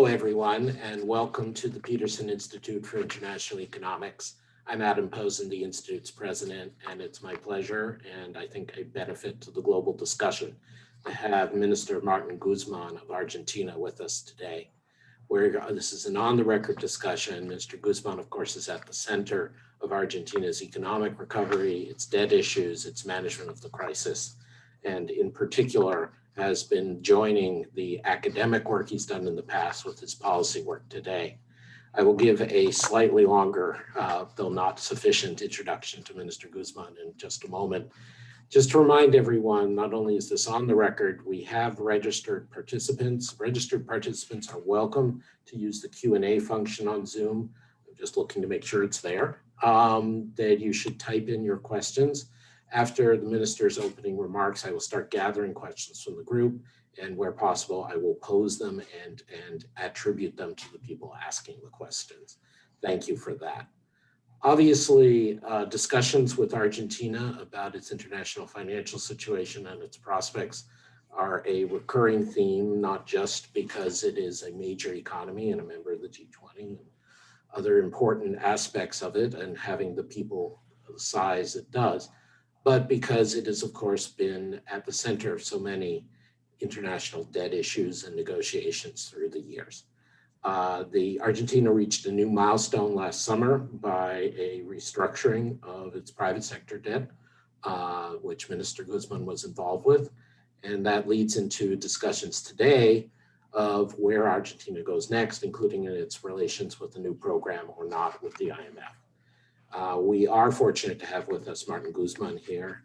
Hello, everyone, and welcome to the Peterson Institute for International Economics. I'm Adam Posen, the Institute's president, and it's my pleasure, and I think a benefit to the global discussion, to have Minister Martín Guzmán of Argentina with us today. This is an on-the-record discussion. Mr. Guzmán, of course, is at the center of Argentina's economic recovery, its debt issues, its management of the crisis, and in particular, has been joining the academic work he's done in the past with his policy work today. I will give a slightly longer, though not sufficient, introduction to Minister Guzmán in just a moment. Just to remind everyone, not only is this on the record, we have registered participants. Registered participants are welcome to use the Q&A function on Zoom. I'm just looking to make sure it's there, that you should type in your questions. After the minister's opening remarks, I will start gathering questions from the group, and where possible, I will pose them and attribute them to the people asking the questions. Thank you for that. Obviously, discussions with Argentina about its international financial situation and its prospects are a recurring theme, not just because it is a major economy and a member of the G20 and other important aspects of it and having the people of the size it does, but because it has, of course, been at the center of so many international debt issues and negotiations through the years. The Argentina reached a new milestone last summer by a restructuring of its private sector debt, which Minister Guzmán was involved with. And that leads into discussions today of where Argentina goes next, including in its relations with the new program or not with the IMF. We are fortunate to have with us Martín Guzmán here.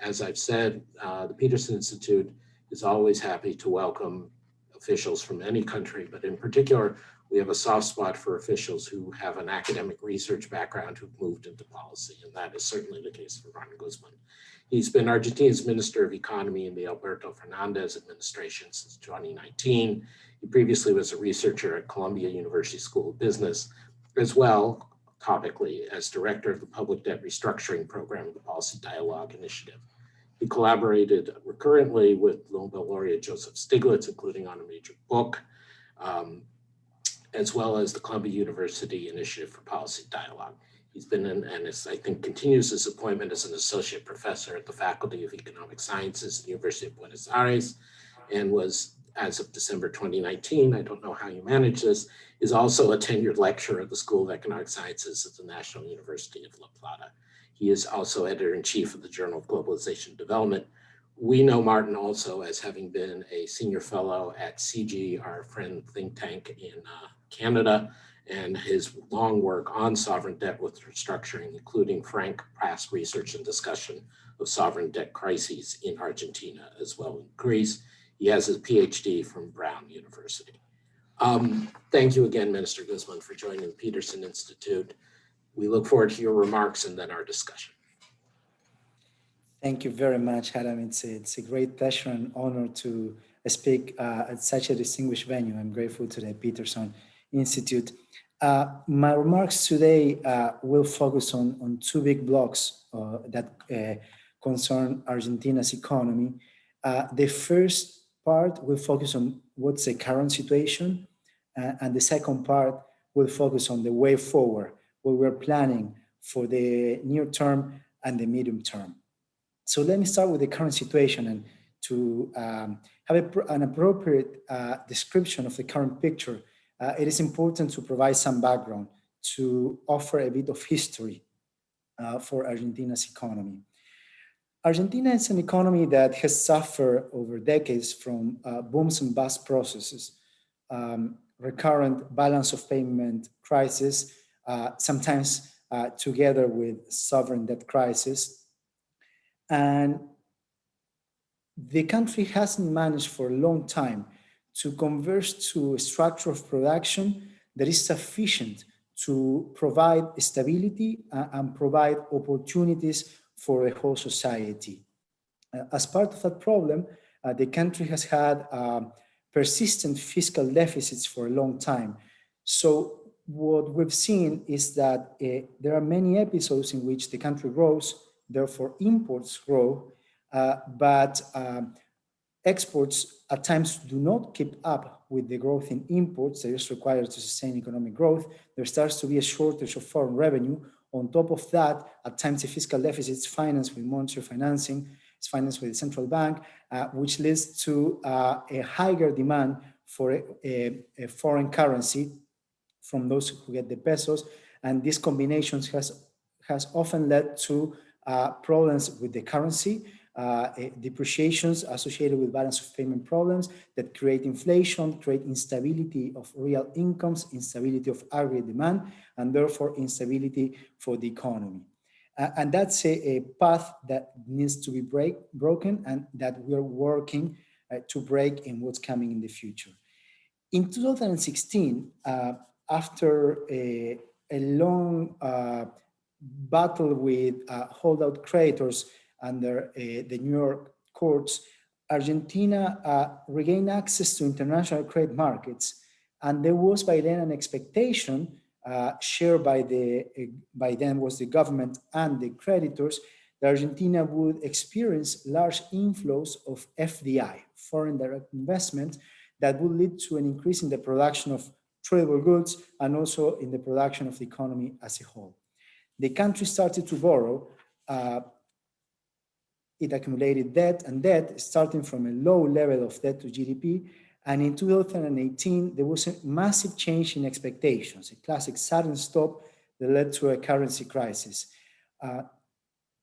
As I've said, the Peterson Institute is always happy to welcome officials from any country, but in particular, we have a soft spot for officials who have an academic research background who've moved into policy, and that is certainly the case for Martín Guzmán. He's been Argentina's Minister of Economy in the Alberto Fernandez administration since 2019. He previously was a researcher at Columbia University School of Business, as well, topically, as director of the Public Debt Restructuring Program of the Policy Dialogue Initiative. He collaborated recurrently with Nobel laureate Joseph Stiglitz, including on a major book, as well as the Columbia University Initiative for Policy Dialogue. He's been in, and I think continues his appointment as an associate professor at the Faculty of Economic Sciences at the University of Buenos Aires, and was, as of December 2019, I don't know how you manage this, is also a tenured lecturer at the School of Economic Sciences at the National University of La Plata. He is also editor-in-chief of the Journal of Globalization Development. We know Martín also as having been a senior fellow at CG, our friend think tank in Canada, and his long work on sovereign debt with restructuring, including frank past research and discussion of sovereign debt crises in Argentina as well in Greece. He has a PhD from Brown University. Thank you again, Minister Guzmán, for joining the Peterson Institute. We look forward to your remarks and then our discussion. Thank you very much, Adam. It's a great pleasure and honor to speak at such a distinguished venue. I'm grateful to the Peterson Institute. My remarks today will focus on two big blocks that concern Argentina's economy. The first part will focus on what's the current situation, and the second part will focus on the way forward, what we're planning for the near term and the medium term. So let me start with the current situation, and to have an appropriate description of the current picture, it is important to provide some background to offer a bit of history for Argentina's economy. Argentina is an economy that has suffered over decades from booms and bust processes, recurrent balance of payment crisis, sometimes together with sovereign debt crisis. And the country hasn't managed for a long time to converge to a structure of production that is sufficient to provide stability and provide opportunities for the whole society. As part of that problem, the country has had persistent fiscal deficits for a long time. So what we've seen is that there are many episodes in which the country grows, therefore imports grow, but exports at times do not keep up with the growth in imports that is required to sustain economic growth, there starts to be a shortage of foreign revenue. On top of that, at times the fiscal deficit is financed with monetary financing, it's financed with the central bank, which leads to a higher demand for a foreign currency from those who get the pesos. And these combinations has often led to problems with the currency, depreciations associated with balance of payment problems that create inflation, create instability of real incomes, instability of aggregate demand, and therefore instability for the economy. And that's a path that needs to be broken and that we're working to break in what's coming in the future. In 2016, after a long battle with holdout creditors under the New York courts, Argentina regained access to international credit markets. And there was by then an expectation shared by then was the government and the creditors that Argentina would experience large inflows of FDI, foreign direct investment, that would lead to an increase in the production of tradable goods and also in the production of the economy as a whole. The country started to borrow. It accumulated debt, starting from a low level of debt to GDP. And in 2018, there was a massive change in expectations, a classic sudden stop that led to a currency crisis.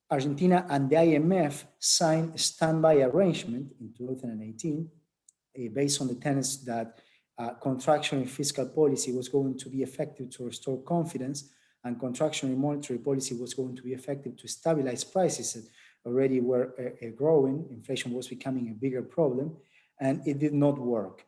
Argentina and the IMF signed a standby arrangement in 2018 based on the tenets that contraction in fiscal policy was going to be effective to restore confidence, and contraction in monetary policy was going to be effective to stabilize prices that already were growing. Inflation was becoming a bigger problem, and it did not work.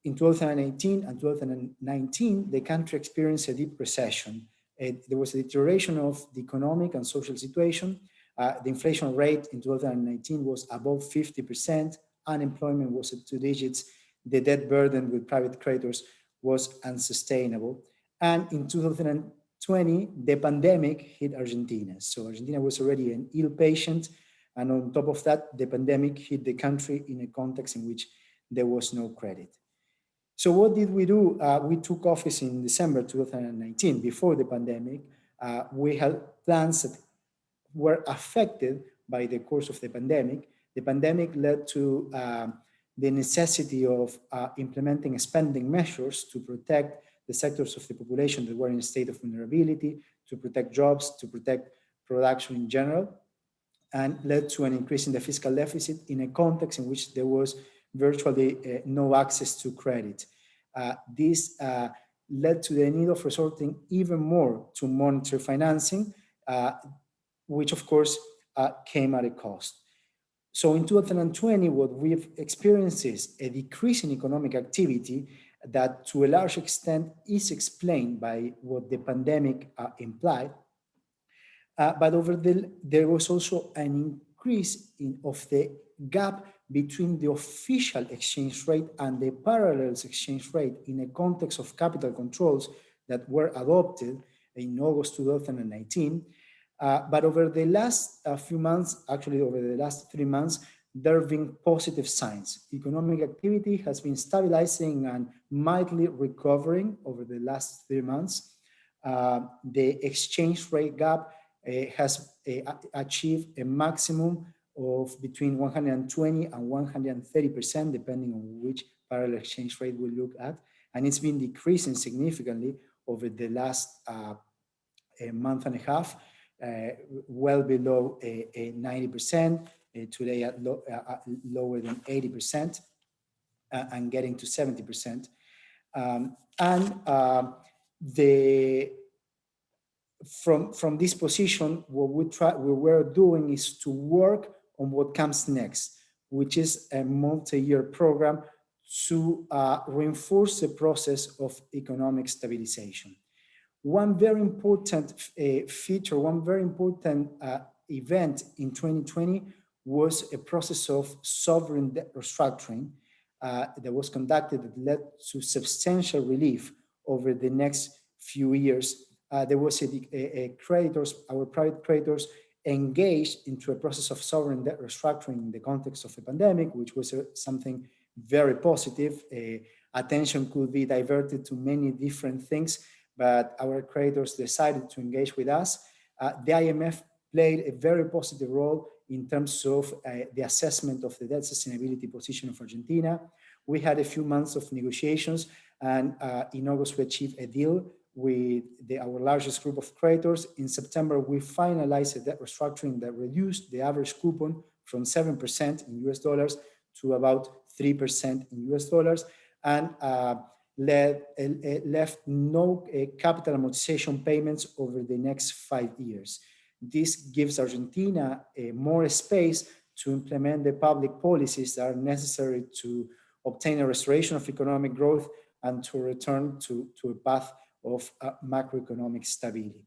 In 2018 and 2019, the country experienced a deep recession. There was a deterioration of the economic and social situation. The inflation rate in 2019 was above 50%. Unemployment was at 2 digits. The debt burden with private creditors was unsustainable. And in 2020, the pandemic hit Argentina. So Argentina was already an ill patient. And on top of that, the pandemic hit the country in a context in which there was no credit. So what did we do? We took office in December 2019, before the pandemic. We had plans that were affected by the course of the pandemic. The pandemic led to the necessity of implementing spending measures to protect the sectors of the population that were in a state of vulnerability, to protect jobs, to protect production in general, and led to an increase in the fiscal deficit in a context in which there was virtually no access to credit. This led to the need of resorting even more to monetary financing, which of course came at a cost. So in 2020, what we've experienced is a decrease in economic activity that to a large extent is explained by what the pandemic implied. But there was also an increase of the gap between the official exchange rate and the parallel exchange rate in a context of capital controls that were adopted in August 2019. But over the last few months, actually over the last 3 months, there have been positive signs. Economic activity has been stabilizing and mildly recovering over the last 3 months. The exchange rate gap has achieved a maximum of between 120 and 130%, depending on which parallel exchange rate we look at. And it's been decreasing significantly over the last a month and a half, well below 90%, today at lower than 80%, and getting to 70%. From this position, what we were doing is to work on what comes next, which is a multi-year program to reinforce the process of economic stabilization. One very important feature, one very important event in 2020 was a process of sovereign debt restructuring that was conducted that led to substantial relief over the next few years. There was our private creditors engaged into a process of sovereign debt restructuring in the context of the pandemic, which was something very positive. Attention could be diverted to many different things, but our creditors decided to engage with us. The IMF played a very positive role in terms of the assessment of the debt sustainability position of Argentina. We had a few months of negotiations, and in August we achieved a deal with our largest group of creditors. In September, we finalized a debt restructuring that reduced the average coupon from 7% in US dollars to about 3% in US dollars, and left no capital amortization payments over the next 5 years. This gives Argentina more space to implement the public policies that are necessary to obtain a restoration of economic growth and to return to a path of macroeconomic stability.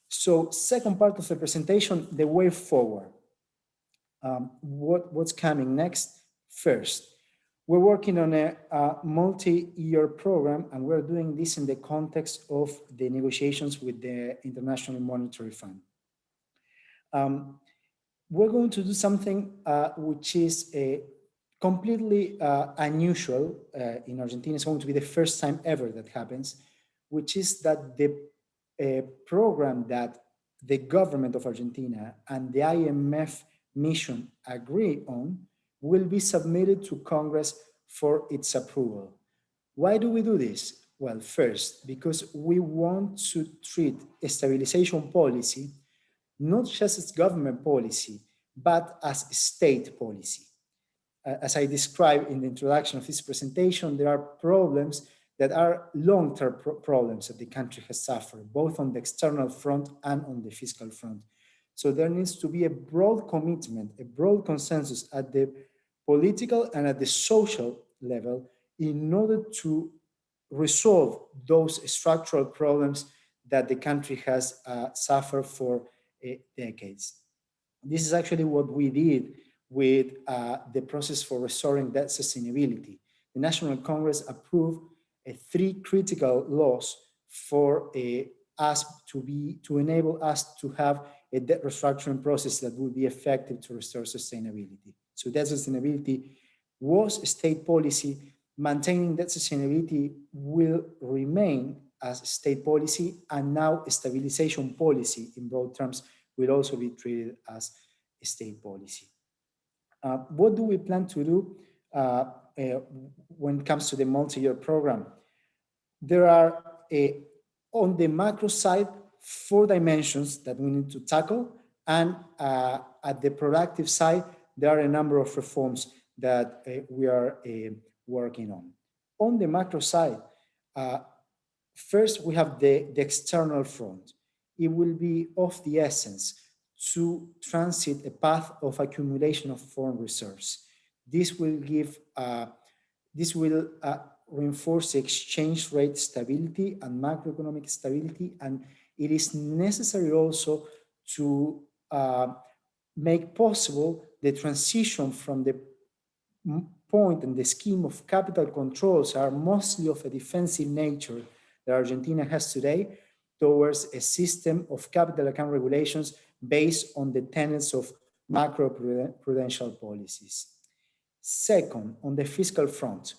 So, second part of the presentation, the way forward. What's coming next? First, we're working on a multi-year program, and we're doing this in the context of the negotiations with the International Monetary Fund. We're going to do something which is completely unusual in Argentina. It's going to be the first time ever that happens, which is that the program that the government of Argentina and the IMF mission agree on will be submitted to Congress for its approval. Why do we do this? Well, first, because we want to treat a stabilization policy not just as government policy, but as state policy. As I described in the introduction of this presentation, there are problems that are long-term problems that the country has suffered, both on the external front and on the fiscal front. So there needs to be a broad commitment, a broad consensus at the political and at the social level in order to resolve those structural problems that the country has suffered for decades. This is actually what we did with the process for restoring debt sustainability. The National Congress approved 3 critical laws for us to enable us to have a debt restructuring process that would be effective to restore sustainability. So debt sustainability was a state policy. Maintaining debt sustainability will remain as state policy, and now a stabilization policy in broad terms will also be treated as a state policy. What do we plan to do when it comes to the multi-year program? There are, on the macro side, 4 dimensions that we need to tackle, and at the productive side, there are a number of reforms that we are working on. On the macro side, first we have the external front. It will be of the essence to transit a path of accumulation of foreign reserves. This will reinforce exchange rate stability and macroeconomic stability, and it is necessary also to make possible the transition from the point and the scheme of capital controls are mostly of a defensive nature that Argentina has today towards a system of capital account regulations based on the tenets of macro-prudential policies. Second, on the fiscal front,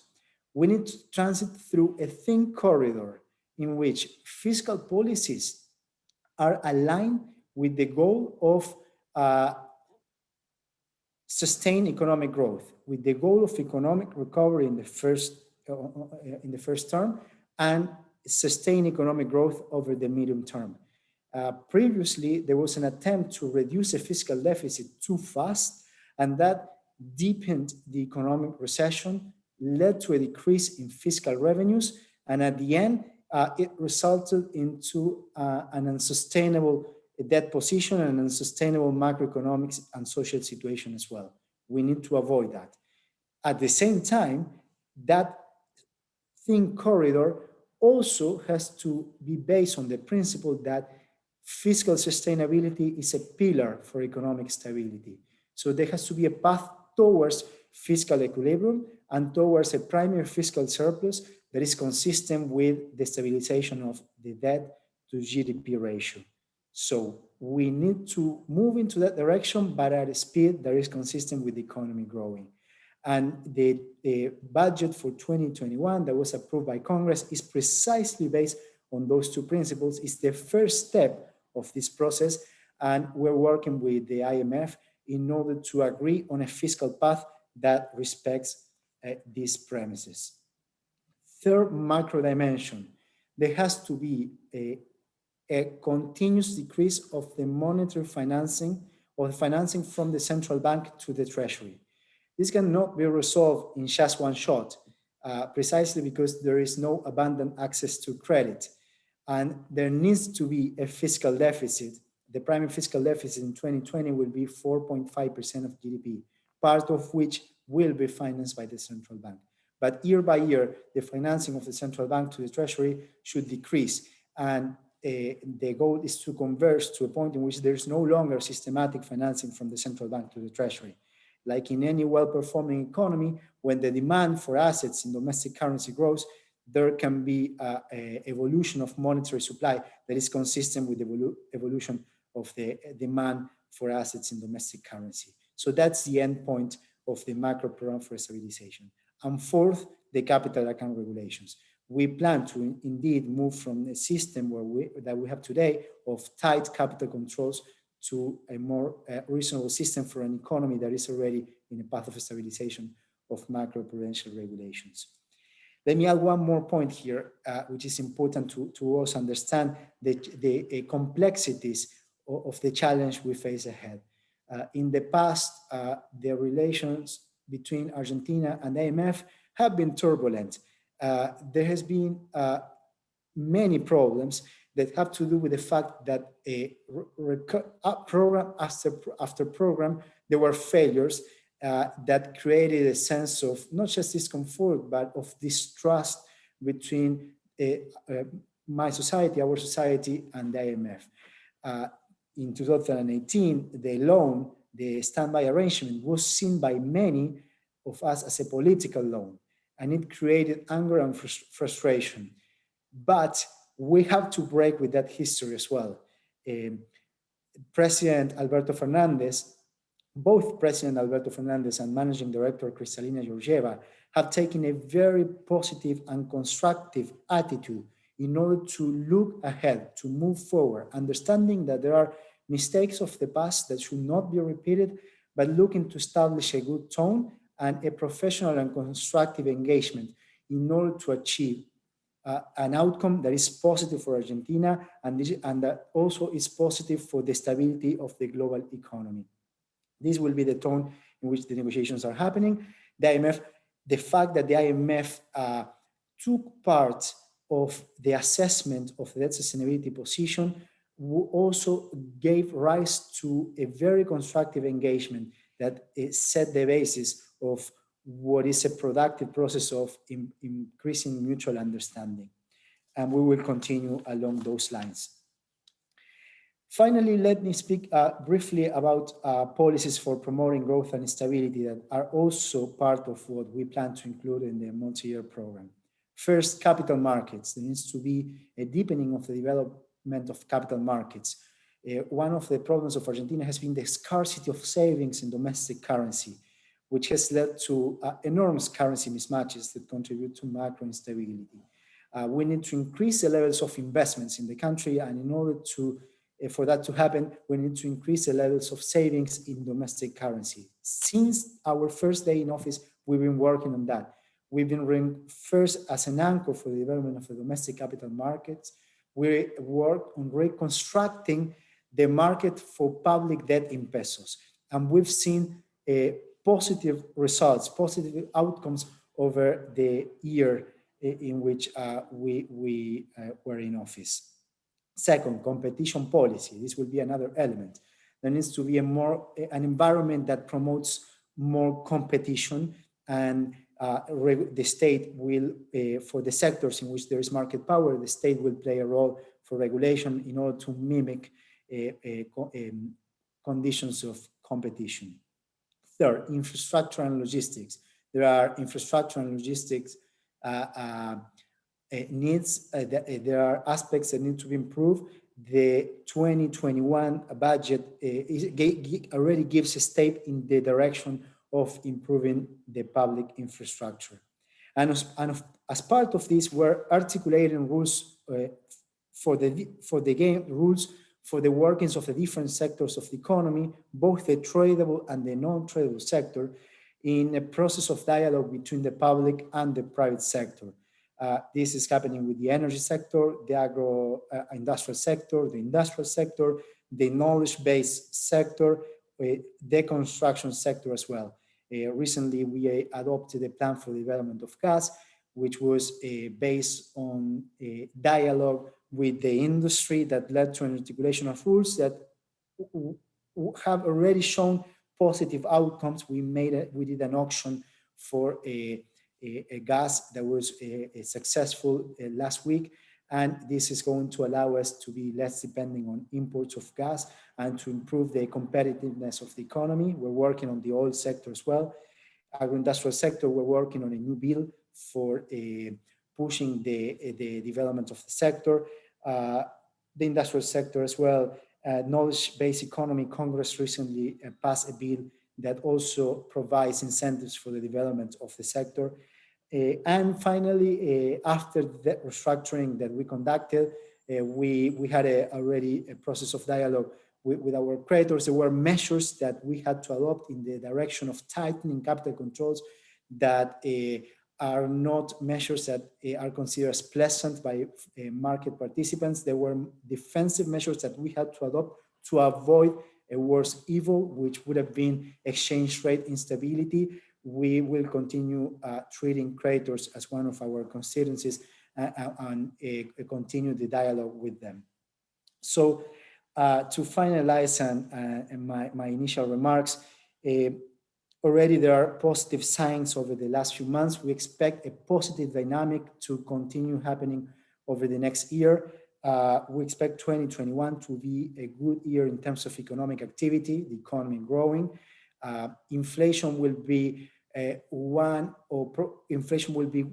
we need to transit through a thin corridor in which fiscal policies are aligned with the goal of sustained economic growth, with the goal of economic recovery in the first term, and sustained economic growth over the medium term. Previously, there was an attempt to reduce the fiscal deficit too fast, and that deepened the economic recession, led to a decrease in fiscal revenues, and at the end, it resulted into an unsustainable debt position and an unsustainable macroeconomic and social situation as well. We need to avoid that. At the same time, that thin corridor also has to be based on the principle that fiscal sustainability is a pillar for economic stability. So there has to be a path towards fiscal equilibrium and towards a primary fiscal surplus that is consistent with the stabilization of the debt to GDP ratio. So we need to move into that direction, but at a speed that is consistent with the economy growing. And the budget for 2021 that was approved by Congress is precisely based on those two principles. It's the first step of this process, and we're working with the IMF in order to agree on a fiscal path that respects these premises. Third macro dimension, there has to be a continuous decrease of the monetary financing or the financing from the central bank to the treasury. This cannot be resolved in just one shot, precisely because there is no abundant access to credit. And there needs to be a fiscal deficit. The primary fiscal deficit in 2020 will be 4.5% of GDP, part of which will be financed by the central bank. But year by year, the financing of the central bank to the treasury should decrease. And the goal is to converge to a point in which there's no longer systematic financing from the central bank to the treasury. Like in any well-performing economy, when the demand for assets in domestic currency grows, there can be an evolution of monetary supply that is consistent with the evolution of the demand for assets in domestic currency. So that's the end point of the macro program for stabilization. And fourth, the capital account regulations. We plan to indeed move from a system that we have today of tight capital controls to a more reasonable system for an economy that is already in a path of stabilization of macroprudential regulations. Let me add one more point here, which is important to also understand the complexities of the challenge we face ahead. In the past, the relations between Argentina and IMF have been turbulent. There has been many problems that have to do with the fact that program after program, there were failures that created a sense of not just discomfort, but of distrust between my society, our society, and the IMF. In 2018, the loan, the standby arrangement, was seen by many of us as a political loan, and it created anger and frustration. But we have to break with that history as well. President Alberto Fernandez, both President Alberto Fernandez and Managing Director Kristalina Georgieva have taken a very positive and constructive attitude in order to look ahead, to move forward, understanding that there are mistakes of the past that should not be repeated, but looking to establish a good tone and a professional and constructive engagement in order to achieve an outcome that is positive for Argentina and that also is positive for the stability of the global economy. This will be the tone in which the negotiations are happening. The fact that the IMF took part of the assessment of the debt sustainability position also gave rise to a very constructive engagement that set the basis of what is a productive process of increasing mutual understanding. And we will continue along those lines. Finally, let me speak briefly about policies for promoting growth and stability that are also part of what we plan to include in the multi-year program. First, capital markets. There needs to be a deepening of the development of capital markets. One of the problems of Argentina has been the scarcity of savings in domestic currency, which has led to enormous currency mismatches that contribute to macro instability. We need to increase the levels of investments in the country, and in order for that to happen, we need to increase the levels of savings in domestic currency. Since our first day in office, we've been working on that. We've been ranked first as an anchor for the development of the domestic capital markets. We work on reconstructing the market for public debt in pesos. And we've seen positive results, positive outcomes over the year in which we were in office. Second, competition policy. This will be another element. There needs to be an environment that promotes more competition, and the state will, for the sectors in which there is market power, the state will play a role for regulation in order to mimic conditions of competition. Third, infrastructure and logistics. There are infrastructure and logistics needs. There are aspects that need to be improved. The 2021 budget already gives a step in the direction of improving the public infrastructure. And as part of this, we're articulating rules for the game, rules for the workings of the different sectors of the economy, both the tradable and the non-tradable sector, in a process of dialogue between the public and the private sector. This is happening with the energy sector, the agro-industrial sector, the industrial sector, the knowledge-based sector, the construction sector as well. Recently, we adopted a plan for the development of gas, which was based on a dialogue with the industry that led to an articulation of rules that have already shown positive outcomes. We did an auction for a gas that was successful last week, and this is going to allow us to be less dependent on imports of gas and to improve the competitiveness of the economy. We're working on the oil sector as well. Agro-industrial sector, we're working on a new bill for pushing the development of the sector. The industrial sector as well. Knowledge-based economy, Congress recently passed a bill that also provides incentives for the development of the sector. And finally, after the restructuring that we conducted, we had already a process of dialogue with our creditors. There were measures that we had to adopt in the direction of tightening capital controls that are not measures that are considered as pleasant by market participants. There were defensive measures that we had to adopt to avoid a worse evil, which would have been exchange rate instability. We will continue treating creditors as one of our constituencies and continue the dialogue with them. So to finalize my initial remarks, already there are positive signs over the last few months. We expect a positive dynamic to continue happening over the next year. We expect 2021 to be a good year in terms of economic activity, the economy growing. Inflation will be inflation will be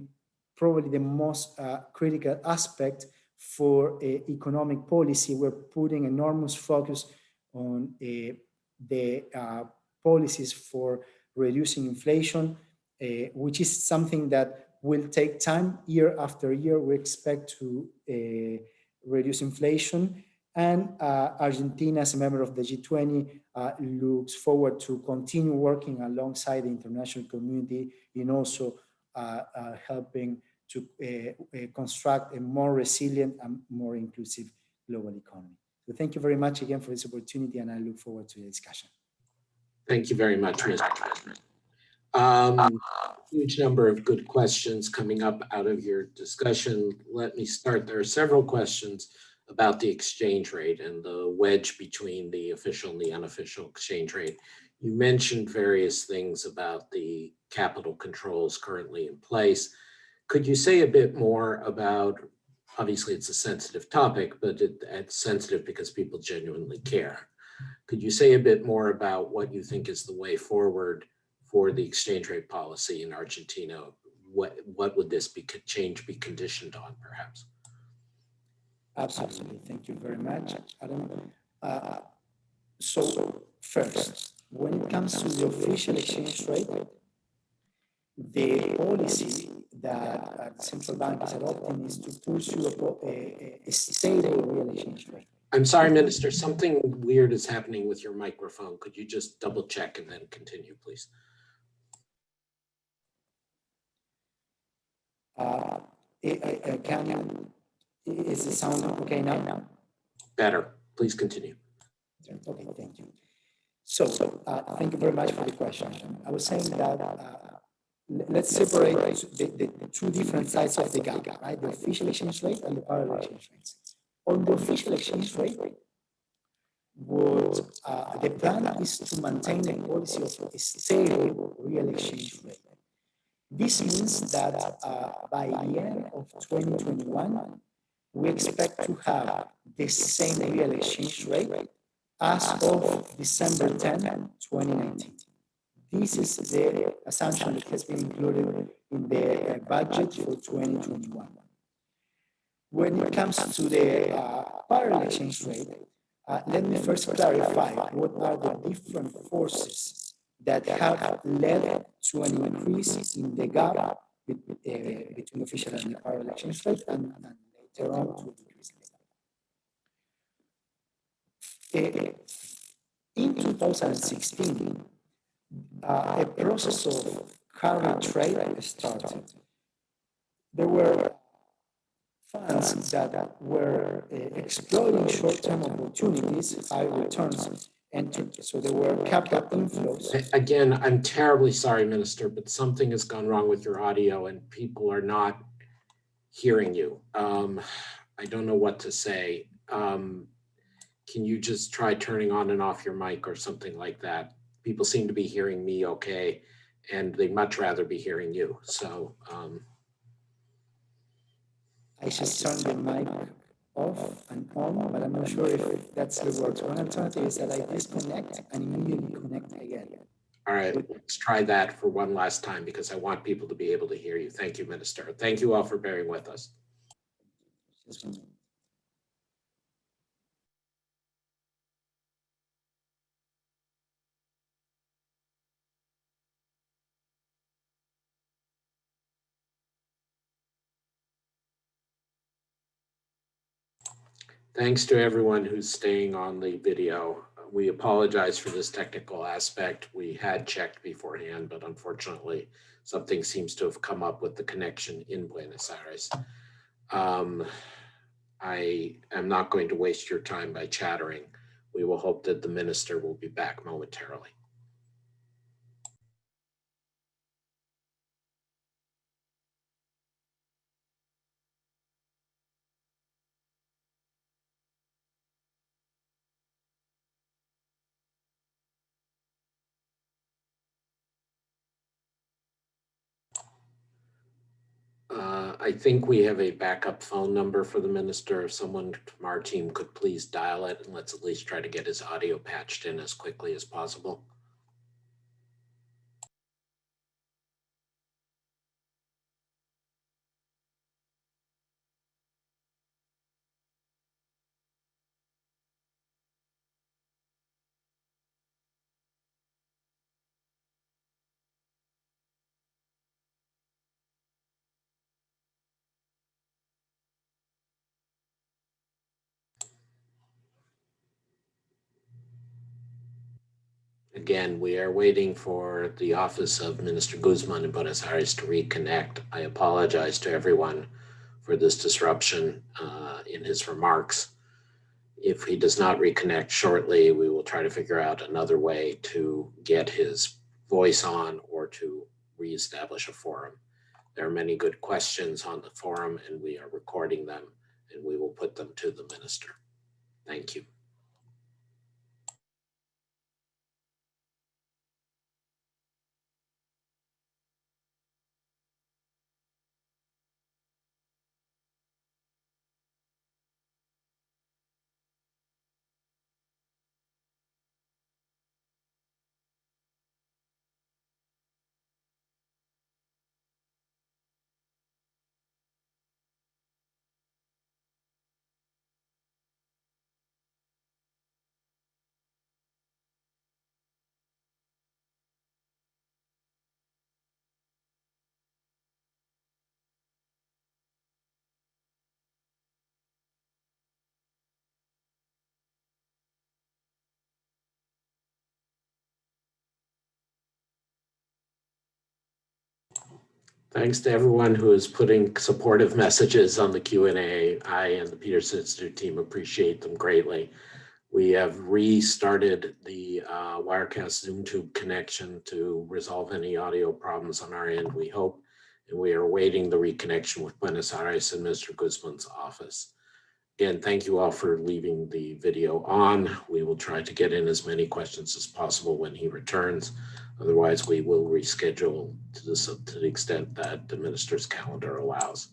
probably the most critical aspect for economic policy. We're putting enormous focus on the policies for reducing inflation, which is something that will take time. Year after year, we expect to reduce inflation. And Argentina, as a member of the G20, looks forward to continue working alongside the international community in also helping to construct a more resilient and more inclusive global economy. So thank you very much again for this opportunity, and I look forward to the discussion. Thank you very much, Mr. President. Huge number of good questions coming up out of your discussion. Let me start. There are several questions about the exchange rate and the wedge between the official and the unofficial exchange rate. You mentioned various things about the capital controls currently in place. Could you say a bit more about, obviously it's a sensitive topic, but it's sensitive because people genuinely care. Could you say a bit more about what you think is the way forward for the exchange rate policy in Argentina? What would this change be conditioned on, perhaps? Absolutely. Thank you very much, Adam. So first, when it comes to the official exchange rate, the policy that the central bank is adopting is to pursue a stable real exchange rate. I'm sorry, Minister, something weird is happening with your microphone. Could you just double check and then continue, please? Is the sound okay now? Better. Please continue. Okay, thank you. So thank you very much for the question. I was saying that let's separate the two different sides of the gap, right? The official exchange rate and the parallel exchange rates. On the official exchange rate, the plan is to maintain a policy of a stable real exchange rate. This means that by the end of 2021, we expect to have the same real exchange rate as of December 10, 2019. This is the assumption that has been included in the budget for 2021. When it comes to the parallel exchange rate, let me first clarify what are the different forces that have led to an increase in the gap between official and our elections rate, and later on to decrease in 2016, a process of carry trade started. There were funds that were exploiting short-term opportunities, high returns, and so there were capital inflows. Again, I'm terribly sorry, Minister, but something has gone wrong with your audio and people are not hearing you. I don't know what to say. Can you just try turning on and off your mic or something like that? People seem to be hearing me okay, and they'd much rather be hearing you. So I should turn the mic off and on, but I'm not sure if that still works. One alternative is that I disconnect and immediately connect again. all right, let's try that for one last time because I want people to be able to hear you. Thank you, Minister. Thank you all for bearing with us. Thanks to everyone who's staying on the video. We apologize for this technical aspect. We had checked beforehand, but unfortunately, something seems to have come up with the connection in Buenos Aires. I am not going to waste your time by chattering. We will hope that the minister will be back momentarily. I think we have a backup phone number for the minister. If someone from our team could please dial it, and let's at least try to get his audio patched in as quickly as possible. Again, we are waiting for the office of Minister Guzmán in Buenos Aires to reconnect. I apologize to everyone for this disruption in his remarks. If he does not reconnect shortly, we will try to figure out another way to get his voice on or to reestablish a forum. There are many good questions on the forum and we are recording them and we will put them to the minister. Thank you. Thanks to everyone who is putting supportive messages on the Q&A. I and the Peterson Institute team appreciate them greatly. We have restarted the Wirecast ZoomTube connection to resolve any audio problems on our end, we hope, and we are awaiting the reconnection with Buenos Aires and Mr. Guzman's office. Again, thank you all for leaving the video on. We will try to get in as many questions as possible when he returns. Otherwise, we will reschedule to the extent that the minister's calendar allows.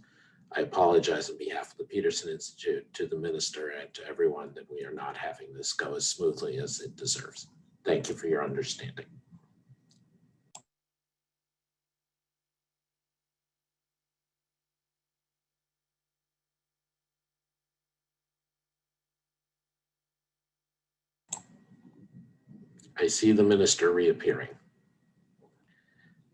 I apologize on behalf of the Peterson Institute to the minister and to everyone that we are not having this go as smoothly as it deserves. Thank you for your understanding. I see the minister reappearing.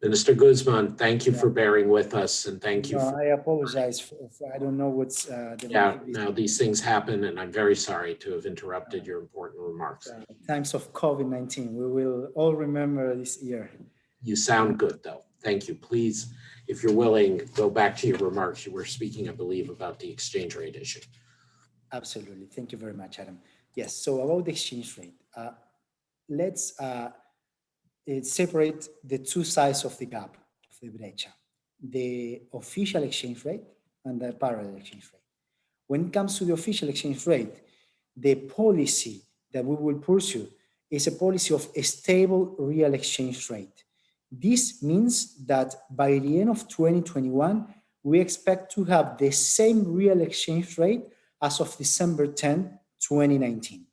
Minister Guzmán, thank you for bearing with us, and thank you. No, I apologize for I don't know what's Now these things happen, and I'm very sorry to have interrupted your important remarks. Times of COVID-19. We will all remember this year. You sound good, though. Thank you. Please, if you're willing, go back to your remarks. You were speaking, I believe, about the exchange rate issue. Absolutely. Thank you very much, Adam. Yes, so about the exchange rate, let's separate the two sides of the gap, of the brecha, the official exchange rate and the parallel exchange rate. When it comes to the official exchange rate, the policy that we will pursue is a policy of a stable real exchange rate. This means that by the end of 2021, we expect to have the same real exchange rate as of December 10, 2019.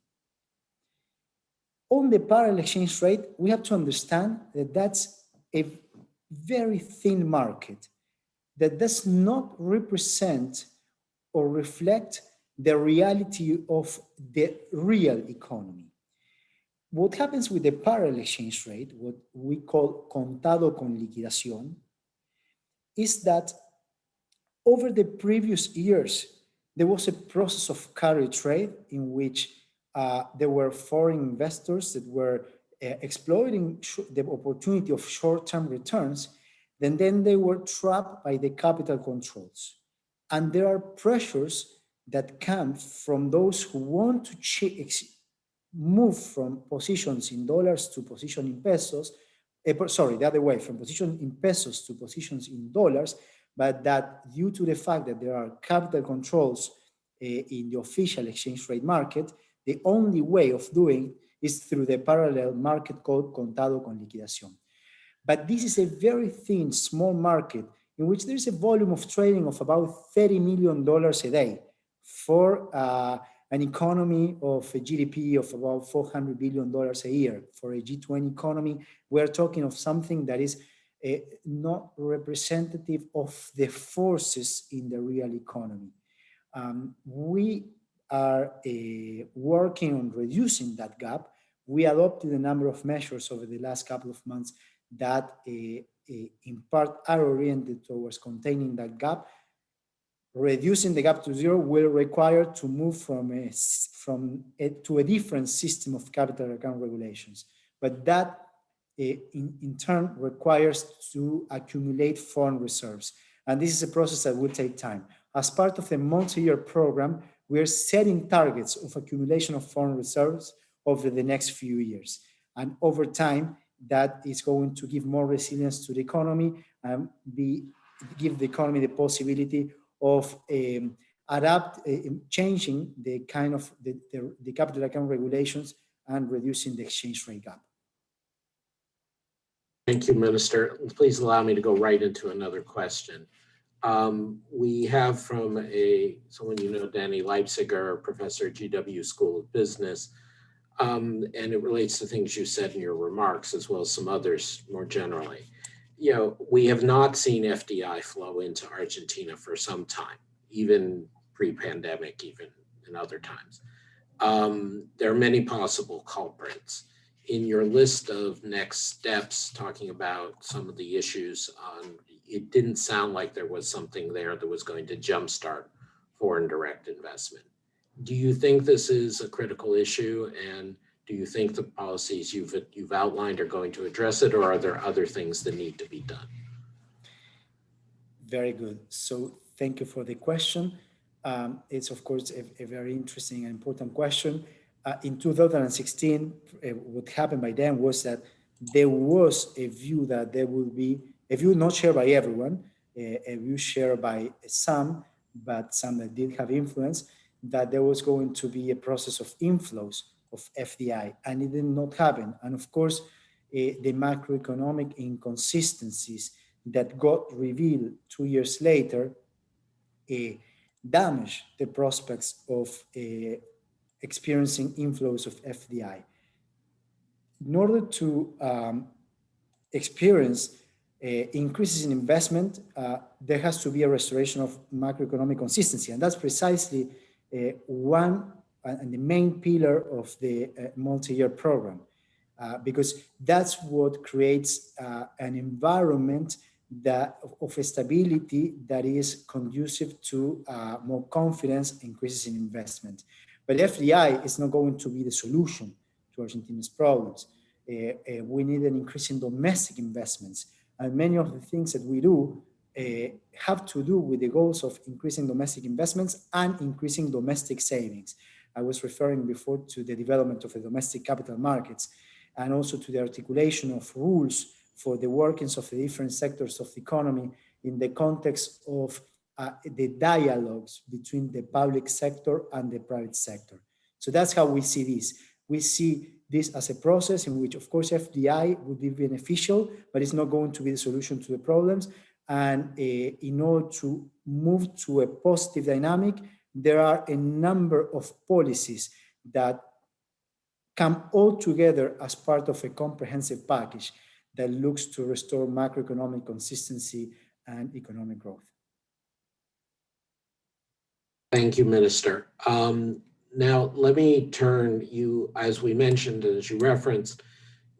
On the parallel exchange rate, we have to understand that that's a very thin market that does not represent or reflect the reality of the real economy. What happens with the parallel exchange rate, what we call contado con liquidación, is that over the previous years, there was a process of carry trade in which there were foreign investors that were exploiting the opportunity of short-term returns, then they were trapped by the capital controls. And there are pressures that come from those who want to move from positions in dollars to position in pesos, the other way, from position in pesos to positions in dollars, but that due to the fact that there are capital controls in the official exchange rate market, the only way of doing is through the parallel market called contado con liquidación. But this is a very thin, small market in which there is a volume of trading of about $30 million a day for an economy of a GDP of about $400 billion a year. For a G20 economy, we're talking of something that is not representative of the forces in the real economy. We are working on reducing that gap. We adopted a number of measures over the last couple of months that in part are oriented towards containing that gap. Reducing the gap to zero will require to move to a different system of capital account regulations. But that in turn requires to accumulate foreign reserves. And this is a process that will take time. As part of the multi-year program, we are setting targets of accumulation of foreign reserves over the next few years. And over time, that is going to give more resilience to the economy and give the economy the possibility of changing the kind of the capital account regulations and reducing the exchange rate gap. Thank you, Minister. Please allow me to go right into another question. We have from someone you know, Danny Leipziger, professor at GW School of Business, and it relates to things you said in your remarks as well as some others more generally. You know, we have not seen FDI flow into Argentina for some time, even pre-pandemic, even in other times. There are many possible culprits. In your list of next steps, talking about some of the issues, it didn't sound like there was something there that was going to jumpstart foreign direct investment. Do you think this is a critical issue, and do you think the policies you've outlined are going to address it, or are there other things that need to be done? Very good. So thank you for the question. It's of course a very interesting and important question. In 2016, what happened by then was that there was a view that there will be a view not shared by everyone, a view shared by some, but some that did have influence, that there was going to be a process of inflows of FDI, and it did not happen. And of course, the macroeconomic inconsistencies that got revealed 2 years later damaged the prospects of experiencing inflows of FDI. In order to experience increases in investment, there has to be a restoration of macroeconomic consistency, and that's precisely one and the main pillar of the multi-year program. because that's what creates an environment of stability that is conducive to more confidence, increases in investment. But FDI is not going to be the solution to Argentina's problems. We need an increase in domestic investments. And many of the things that we do have to do with the goals of increasing domestic investments and increasing domestic savings. I was referring before to the development of the domestic capital markets and also to the articulation of rules for the workings of the different sectors of the economy in the context of the dialogues between the public sector and the private sector. So that's how we see this. We see this as a process in which, of course, FDI would be beneficial, but it's not going to be the solution to the problems. And in order to move to a positive dynamic, there are a number of policies that come all together as part of a comprehensive package that looks to restore macroeconomic consistency and economic growth. Thank you, Minister. Now, let me turn you, as we mentioned, as you referenced,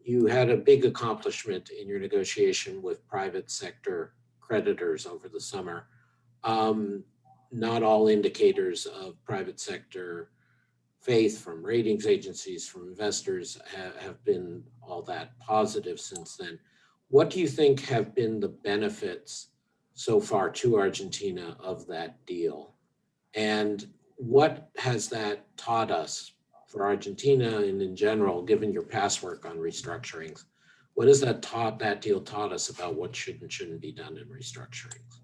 you had a big accomplishment in your negotiation with private sector creditors over the summer. Not all indicators of private sector faith from ratings agencies, from investors have been all that positive since then. What do you think have been the benefits so far to Argentina of that deal? And what has that taught us for Argentina and in general, given your past work on restructurings? What has that deal taught us about what should and shouldn't be done in restructurings?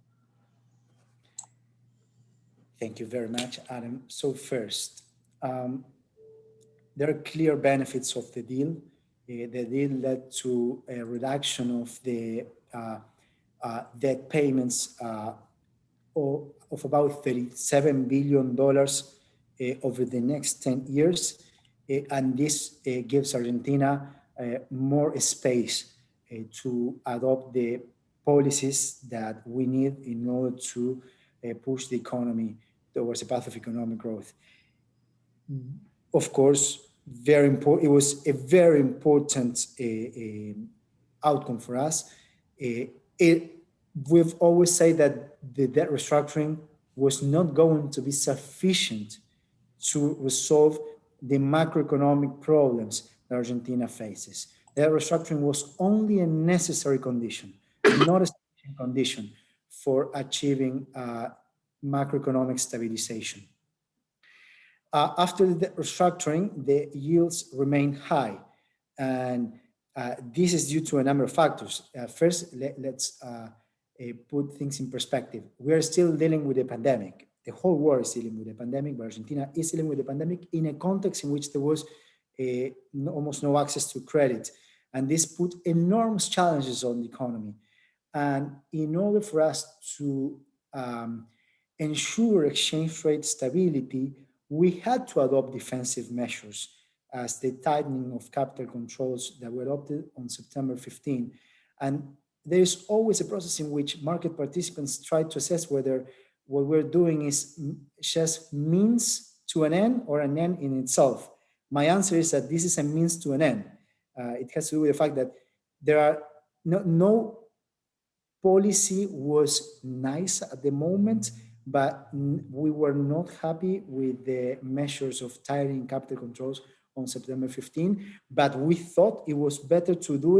Thank you very much, Adam. So first, there are clear benefits of the deal. The deal led to a reduction of the debt payments of about $37 billion over the next 10 years. And this gives Argentina more space to adopt the policies that we need in order to push the economy towards a path of economic growth. Of course, very important. It was a very important outcome for us. We've always said that the debt restructuring was not going to be sufficient to resolve the macroeconomic problems that Argentina faces. Debt restructuring was only a necessary condition, not a sufficient condition for achieving macroeconomic stabilization. After the restructuring, the yields remain high, and this is due to a number of factors. First, let's put things in perspective. We are still dealing with a pandemic. The whole world is dealing with a pandemic, but Argentina is dealing with a pandemic in a context in which there was almost no access to credit, and this put enormous challenges on the economy. And in order for us to ensure exchange rate stability, we had to adopt defensive measures as the tightening of capital controls that were adopted on September 15. And there is always a process in which market participants try to assess whether what we're doing is just means to an end or an end in itself. My answer is that this is a means to an end. It has to do with the fact that there are no policy was nice at the moment, but we were not happy with the measures of tightening capital controls on September 15. But we thought it was better to do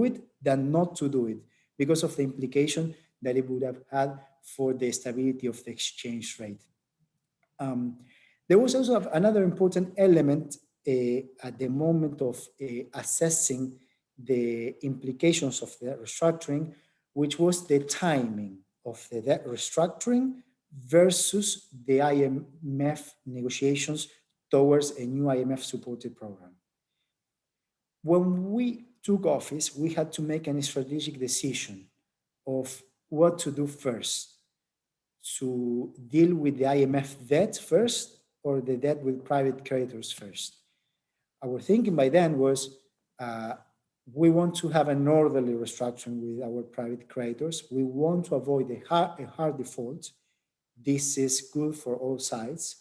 it than not to do it because of the implication that it would have had for the stability of the exchange rate. There was also another important element at the moment of assessing the implications of the restructuring, which was the timing of the debt restructuring versus the IMF negotiations towards a new IMF-supported program. When we took office, we had to make a strategic decision of what to do first, to deal with the IMF debt first or the debt with private creditors first. Our thinking by then was we want to have an orderly restructuring with our private creditors. We want to avoid a hard default. This is good for all sides.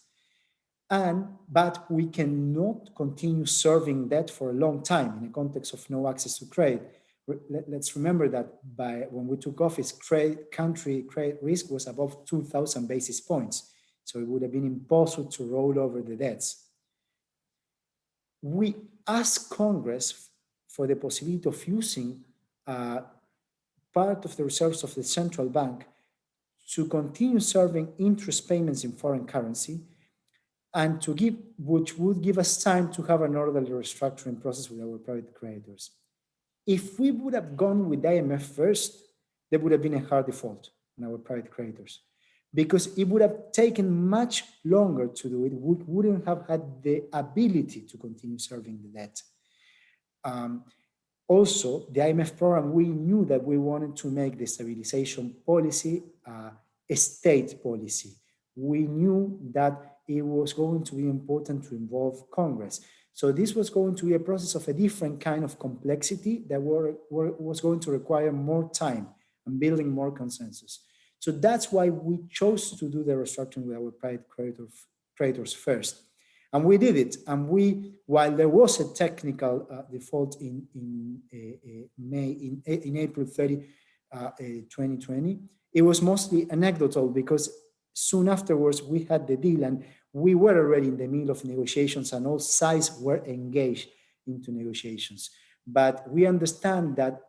But we cannot continue serving debt for a long time in the context of no access to credit. Let's remember that when we took office, country credit risk was above 2,000 basis points. So it would have been impossible to roll over the debts. We asked Congress for the possibility of using part of the reserves of the central bank to continue serving interest payments in foreign currency, and which would give us time to have an orderly restructuring process with our private creditors. If we would have gone with IMF first, there would have been a hard default on our private creditors, because it would have taken much longer to do it. We wouldn't have had the ability to continue serving the debt. Also, the IMF program, we knew that we wanted to make the stabilization policy a state policy. We knew that it was going to be important to involve Congress. So this was going to be a process of a different kind of complexity that was going to require more time and building more consensus. So that's why we chose to do the restructuring with our private creditors first. And we did it. And while there was a technical default in April 30, 2020, it was mostly anecdotal, because soon afterwards we had the deal and we were already in the middle of negotiations and all sides were engaged into negotiations. But we understand that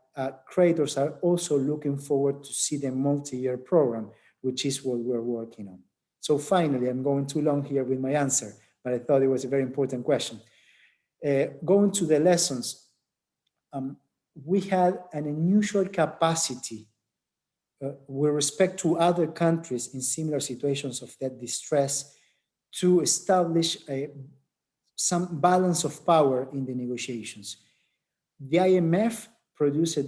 creditors are also looking forward to see the multi-year program, which is what we're working on. So finally, I'm going too long here with my answer, but I thought it was a very important question. Going to the lessons, we had an unusual capacity with respect to other countries in similar situations of debt distress to establish some balance of power in the negotiations. The IMF produced a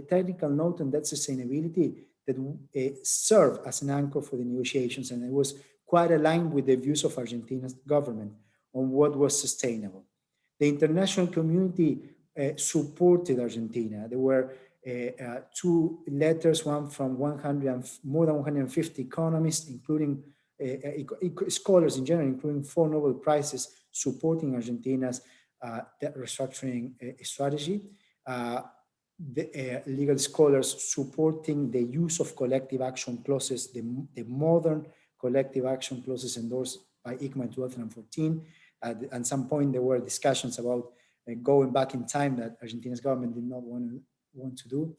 technical note on debt sustainability that served as an anchor for the negotiations, and it was quite aligned with the views of Argentina's government on what was sustainable. The international community supported Argentina. There were two letters, one from more than 150 economists, including scholars in general, including 4 Nobel Prizes, supporting Argentina's debt restructuring strategy. The legal scholars supporting the use of collective action clauses, the modern collective action clauses endorsed by ICMA in 2014. At some point, there were discussions about going back in time that Argentina's government did not want to do.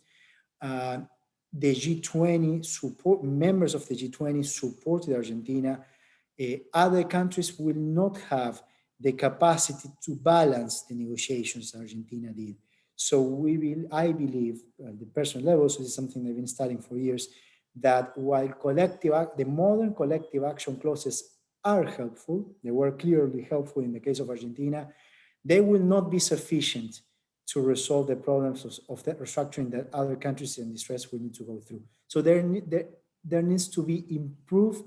The G20 members of the G20 supported Argentina. Other countries will not have the capacity to balance the negotiations Argentina did. So I believe, at the personal level, so this is something I've been studying for years, that while the modern collective action clauses are helpful, they were clearly helpful in the case of Argentina, they will not be sufficient to resolve the problems of that restructuring that other countries in distress will need to go through. So there needs to be improved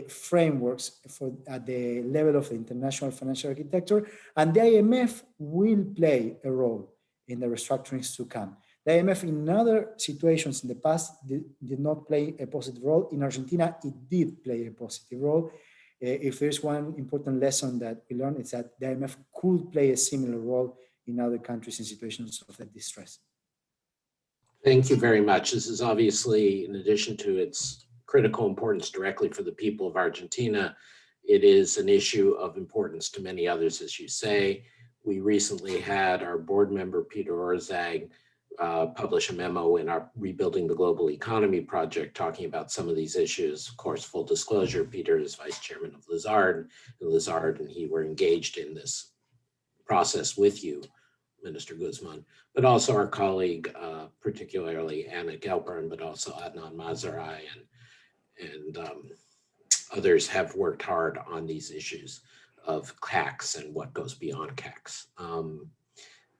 frameworks at the level of the international financial architecture, and the IMF will play a role in the restructurings to come. The IMF in other situations in the past did not play a positive role. In Argentina, it did play a positive role. If there's one important lesson that we learned, it's that the IMF could play a similar role in other countries in situations of that distress. Thank you very much. This is obviously, in addition to its critical importance directly for the people of Argentina, it is an issue of importance to many others, as you say. We recently had our board member, Peter Orszag, publish a memo in our Rebuilding the Global Economy project talking about some of these issues. Of course, full disclosure, Peter is vice chairman of Lazard, and he were engaged in this process with you, Minister Guzmán, but also our colleague, particularly Anna Gelperin, but also Adnan Mazarai and others have worked hard on these issues of CACs and what goes beyond CACs.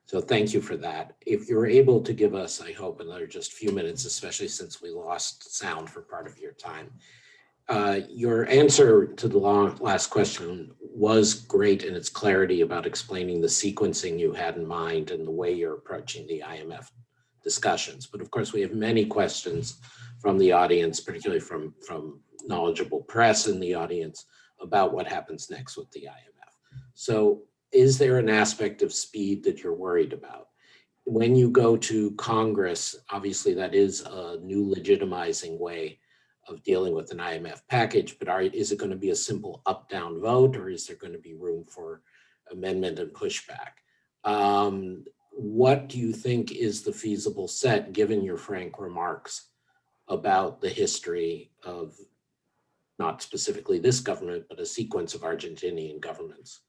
So thank you for that. If you're able to give us, I hope, another just few minutes, especially since we lost sound for part of your time. Your answer to the last question was great in its clarity about explaining the sequencing you had in mind and the way you're approaching the IMF discussions. But of course, we have many questions from the audience, particularly from knowledgeable press in the audience, about what happens next with the IMF. So is there an aspect of speed that you're worried about? When you go to Congress, obviously that is a new legitimizing way of dealing with an IMF package, but is it going to be a simple up-down vote, or is there going to be room for amendment and pushback? What do you think is the feasible set, given your frank remarks about the history of not specifically this government, but a sequence of Argentinian governments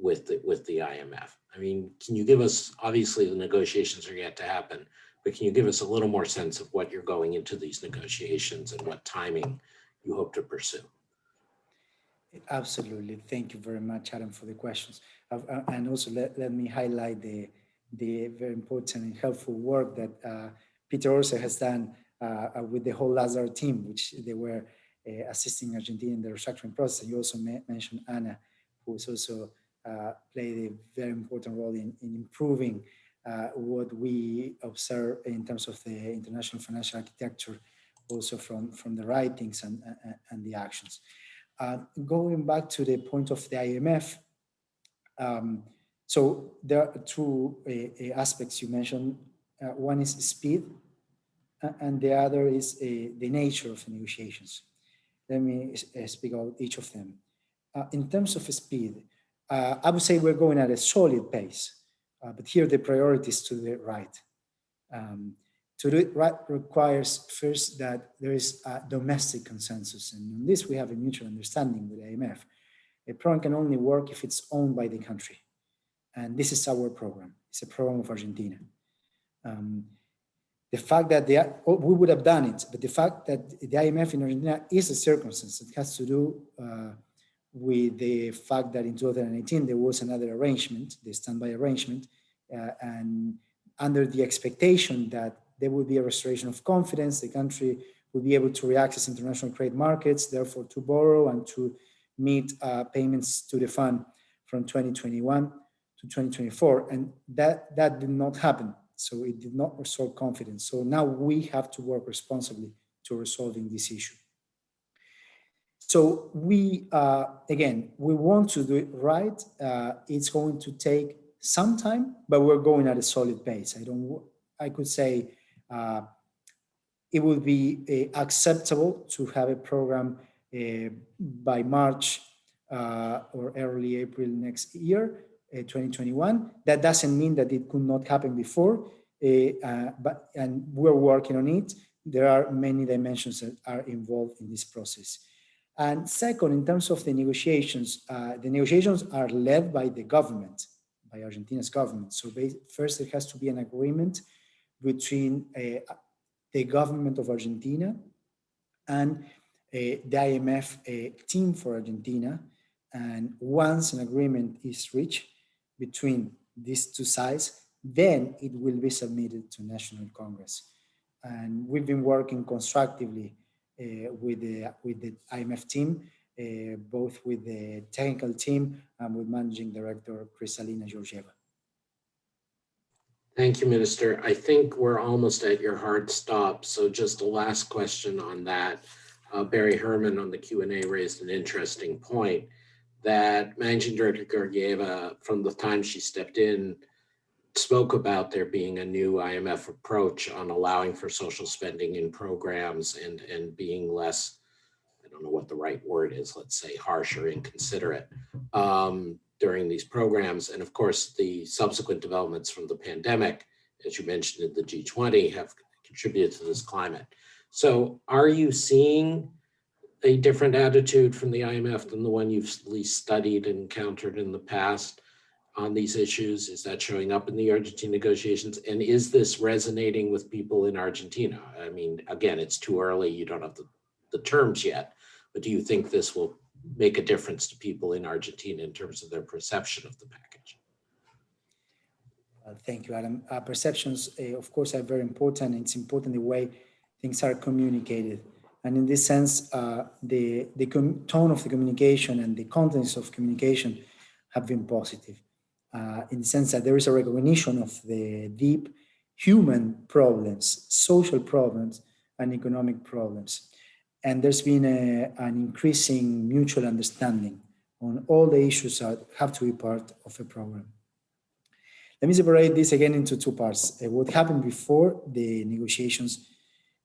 with the IMF? I mean, can you give us, obviously the negotiations are yet to happen, but can you give us a little more sense of what you're going into these negotiations and what timing you hope to pursue? Absolutely. Thank you very much, Adam, for the questions. And also let me highlight the very important and helpful work that Peter also has done with the whole Lazar team, which they were assisting Argentina in the restructuring process. You also mentioned Anna, who has also played a very important role in improving what we observe in terms of the international financial architecture, also from the writings and the actions. Going back to the point of the IMF, so there are two aspects you mentioned. One is speed, and the other is the nature of the negotiations. Let me speak about each of them. In terms of speed, I would say we're going at a solid pace, but here the priority is to do it right. To do it right requires first that there is a domestic consensus, and on this we have a mutual understanding with the IMF. A program can only work if it's owned by the country, and this is our program. It's a program of Argentina. The fact that we would have done it, but the fact that the IMF in Argentina is a circumstance. It has to do with the fact that in 2018 there was another arrangement, the standby arrangement, and under the expectation that there would be a restoration of confidence, the country would be able to reaccess international credit markets, therefore to borrow and to meet payments to the fund from 2021 to 2024. And that did not happen. So it did not restore confidence. So now we have to work responsibly to resolving this issue. So we, again, we want to do it right. It's going to take some time, but we're going at a solid pace. I could say it would be acceptable to have a program by March or early April next year, 2021. That doesn't mean that it could not happen before, and we're working on it. There are many dimensions that are involved in this process. And second, in terms of the negotiations are led by the government, by Argentina's government. So first, there has to be an agreement between the government of Argentina and the IMF team for Argentina. And once an agreement is reached between these two sides, then it will be submitted to National Congress. And we've been working constructively with the IMF team, both with the technical team and with Managing Director Kristalina Georgieva. Thank you, Minister. I think we're almost at your hard stop. So just a last question on that. Barry Herman on the Q&A raised an interesting point that Managing Director Georgieva, from the time she stepped in, spoke about there being a new IMF approach on allowing for social spending in programs and being less, I don't know what the right word is, let's say harsh or inconsiderate during these programs. And of course, the subsequent developments from the pandemic, as you mentioned in the G20, have contributed to this climate. So are you seeing a different attitude from the IMF than the one you've at least studied and encountered in the past on these issues? Is that showing up in the Argentine negotiations? And is this resonating with people in Argentina? I mean, again, it's too early. You don't have the terms yet, but do you think this will make a difference to people in Argentina in terms of their perception of the package? Thank you, Adam. Perceptions, of course, are very important. It's important the way things are communicated. And in this sense, the tone of the communication and the contents of communication have been positive, in the sense that there is a recognition of the deep human problems, social problems, and economic problems. and there's been an increasing mutual understanding on all the issues that have to be part of a program. Let me separate this again into two parts. What happened before the negotiations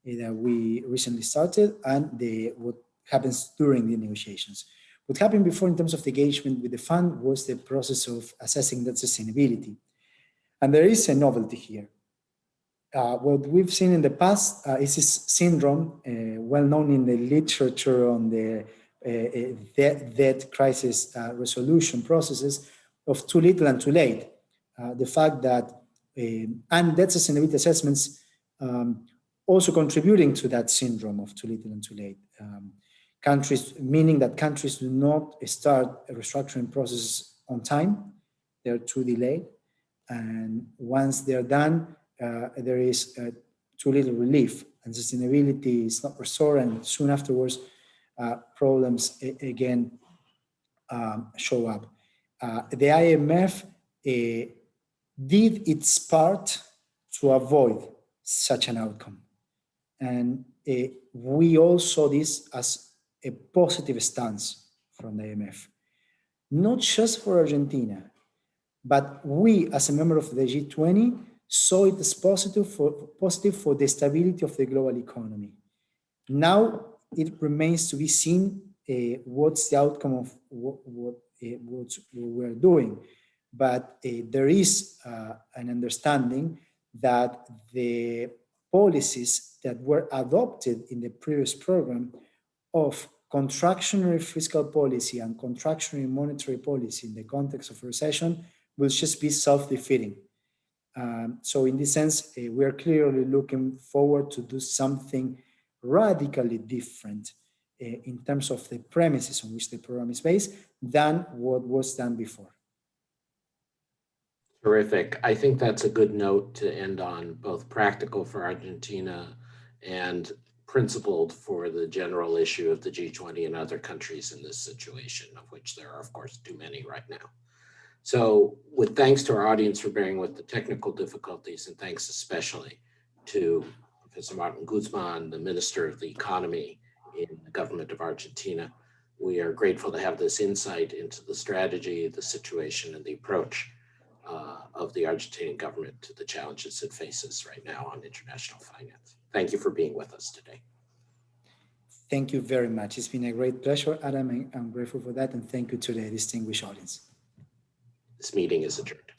that we recently started and what happens during the negotiations. What happened before in terms of the engagement with the fund was the process of assessing that sustainability. And there is a novelty here. What we've seen in the past is this syndrome, well known in the literature on the debt crisis resolution processes, of too little and too late. The fact that, and debt sustainability assessments also contributing to that syndrome of too little and too late. Countries, meaning that countries do not start restructuring processes on time, they're too delayed. And once they're done, there is too little relief, and sustainability is not restored, and soon afterwards, problems again show up. The IMF did its part to avoid such an outcome. And we all saw this as a positive stance from the IMF, not just for Argentina, but we, as a member of the G20, saw it as positive for the stability of the global economy. Now it remains to be seen what's the outcome of what we're doing. But there is an understanding that the policies that were adopted in the previous program of contractionary fiscal policy and contractionary monetary policy in the context of recession will just be self-defeating. So in this sense, we are clearly looking forward to do something radically different in terms of the premises on which the program is based than what was done before. Terrific. I think that's a good note to end on, both practical for Argentina and principled for the general issue of the G20 and other countries in this situation, of which there are, of course, too many right now. So with thanks to our audience for bearing with the technical difficulties, and thanks especially to Professor Martín Guzmán, the Minister of the Economy in the government of Argentina, we are grateful to have this insight into the strategy, the situation, and the approach of the Argentinian government to the challenges it faces right now on international finance. Thank you for being with us today. Thank you very much. It's been a great pleasure, Adam, and I'm grateful for that. And thank you to the distinguished audience. This meeting is adjourned.